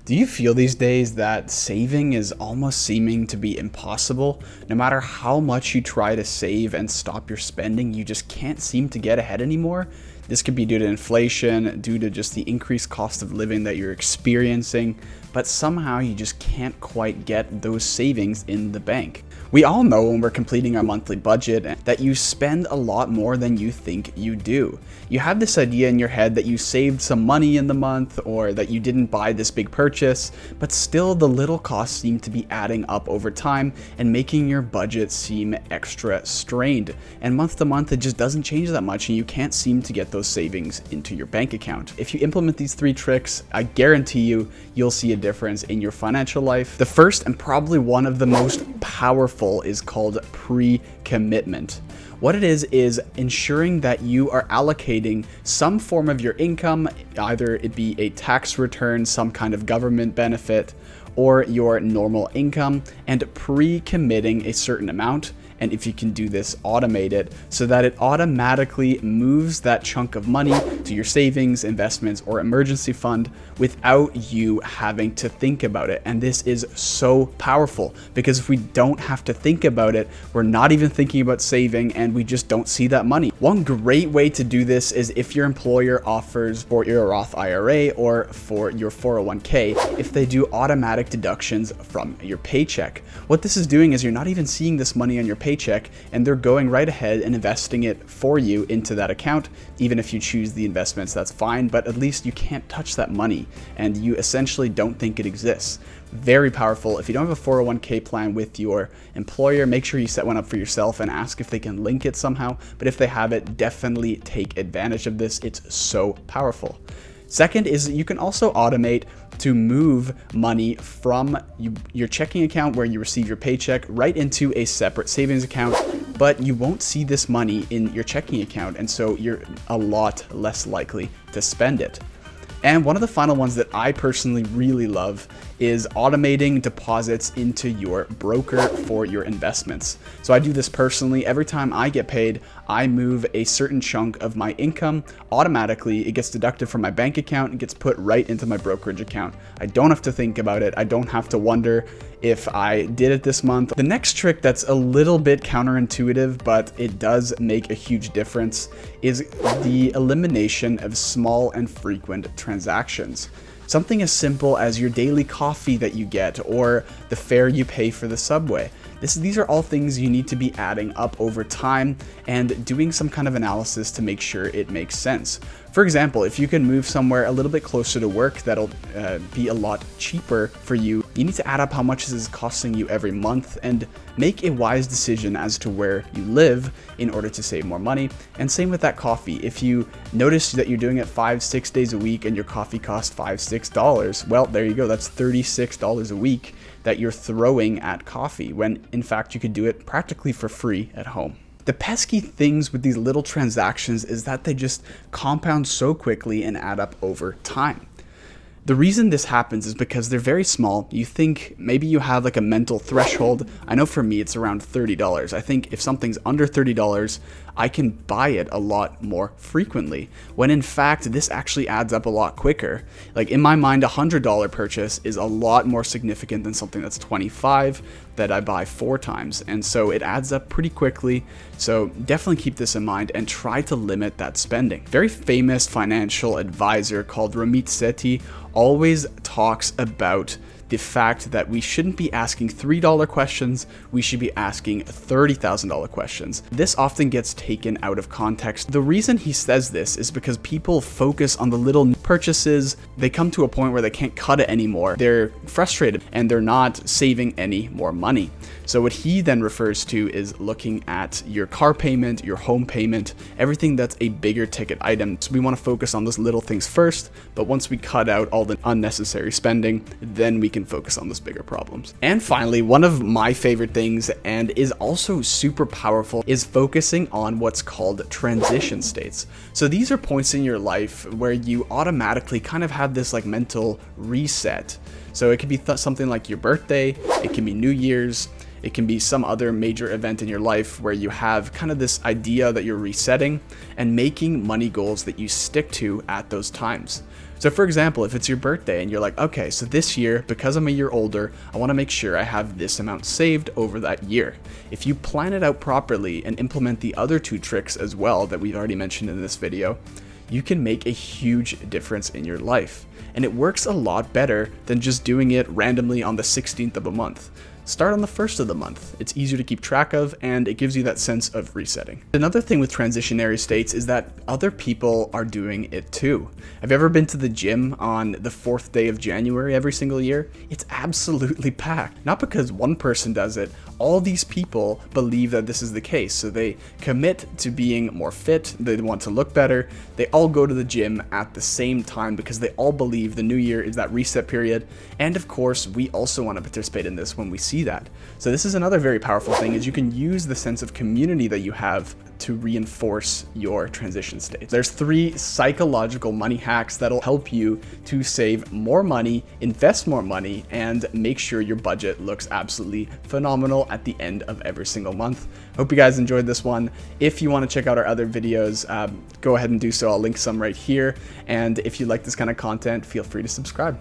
Do you feel these days that saving is almost seeming to be impossible? No matter how much you try to save and stop your spending, you just can't seem to get ahead anymore. This could be due to inflation, due to just the increased cost of living that you're experiencing, but somehow you just can't quite get those savings in the bank. We all know when we're completing our monthly budget that you spend a lot more than you think you do. You have this idea in your head that you saved some money in the month or that you didn't buy this big purchase, but still the little costs seem to be adding up over time and making your budget seem extra strained. And month to month, it just doesn't change that much and you can't seem to get those savings into your bank account. If you implement these 3 tricks, I guarantee you'll see a difference in your financial life. The first and probably one of the most powerful is called pre-commitment. What it is ensuring that you are allocating some form of your income, either it be a tax return, some kind of government benefit, or your normal income, and pre-committing a certain amount. And if you can do this, automate it so that it automatically moves that chunk of money to your savings, investments, or emergency fund without you having to think about it. And this is so powerful because if we don't have to think about it, we're not even thinking about saving and we just don't see that money. One great way to do this is if your employer offers for your Roth IRA or for your 401k, if they do automatic deductions from your paycheck. What this is doing is you're not even seeing this money on your paycheck and they're going right ahead and investing it for you into that account. Even if you choose the investments, that's fine, but at least you can't touch that money and you essentially don't think it exists. Very powerful. If you don't have a 401k plan with your employer, make sure you set one up for yourself and ask if they can link it somehow. But if they have it, definitely take advantage of this. It's so powerful. Second is you can also automate to move money from your checking account where you receive your paycheck right into a separate savings account, but you won't see this money in your checking account, and so you're a lot less likely to spend it. And one of the final ones that I personally really love is automating deposits into your broker for your investments. So I do this personally. Every time I get paid, I move a certain chunk of my income automatically. It gets deducted from my bank account and gets put right into my brokerage account. I don't have to think about it. I don't have to wonder if I did it this month. The next trick that's a little bit counterintuitive, but it does make a huge difference, is the elimination of small and frequent transactions. Something as simple as your daily coffee that you get or the fare you pay for the subway. These are all things you need to be adding up over time and doing some kind of analysis to make sure it makes sense. For example, if you can move somewhere a little bit closer to work that'll be a lot cheaper for you, you need to add up how much this is costing you every month and make a wise decision as to where you live in order to save more money. And same with that coffee. If you notice that you're doing it 5-6 days a week and your coffee costs $5-6, well, there you go. That's $36 a week that you're throwing at coffee when in fact you could do it practically for free at home. The pesky things with these little transactions is that they just compound so quickly and add up over time. The reason this happens is because they're very small. You think maybe you have like a mental threshold. I know for me it's around $30. I think if something's under $30, I can buy it a lot more frequently, when in fact this actually adds up a lot quicker. Like in my mind, $100 purchase is a lot more significant than something that's $25 that I buy 4 times, and so it adds up pretty quickly. So definitely keep this in mind and try to limit that spending. Very famous financial advisor called Ramit Sethi always talks about the fact that we shouldn't be asking $3 questions, we should be asking $30,000 questions. This often gets taken out of context. The reason he says this is because people focus on the little purchases. They come to a point where they can't cut it anymore. They're frustrated and they're not saving any more money. So what he then refers to is looking at your car payment, your home payment, everything that's a bigger ticket item. So we want to focus on those little things first, but once we cut out all the unnecessary spending, then we can focus on those bigger problems. And finally, one of my favorite things, and is also super powerful, is focusing on what's called transition states. So these are points in your life where you automatically kind of have this like mental reset. So it could be something like your birthday, it can be New Year's, it can be some other major event in your life where you have kind of this idea that you're resetting and making money goals that you stick to at those times. So for example, if it's your birthday and you're like, okay, so this year, because I'm a year older, I want to make sure I have this amount saved over that year. If you plan it out properly and implement the other two tricks as well that we've already mentioned in this video, you can make a huge difference in your life. And it works a lot better than just doing it randomly on the 16th of a month. Start on the 1st of the month. It's easier to keep track of, and it gives you that sense of resetting. Another thing with transitionary states is that other people are doing it too. Have you ever been to the gym on the 4th day of January every single year? It's absolutely packed. Not because one person does it, all these people believe that this is the case. So they commit to being more fit, they want to look better, they all go to the gym at the same time because they all believe the new year is that reset period. And of course, we also want to participate in this when we see that. So this is another very powerful thing, is you can use the sense of community that you have to reinforce your transition state. There's 3 psychological money hacks that'll help you to save more money, invest more money, and make sure your budget looks absolutely phenomenal at the end of every single month. Hope you guys enjoyed this one. If you want to check out our other videos, go ahead and do so. I'll link some right here. And if you like this kind of content, feel free to subscribe.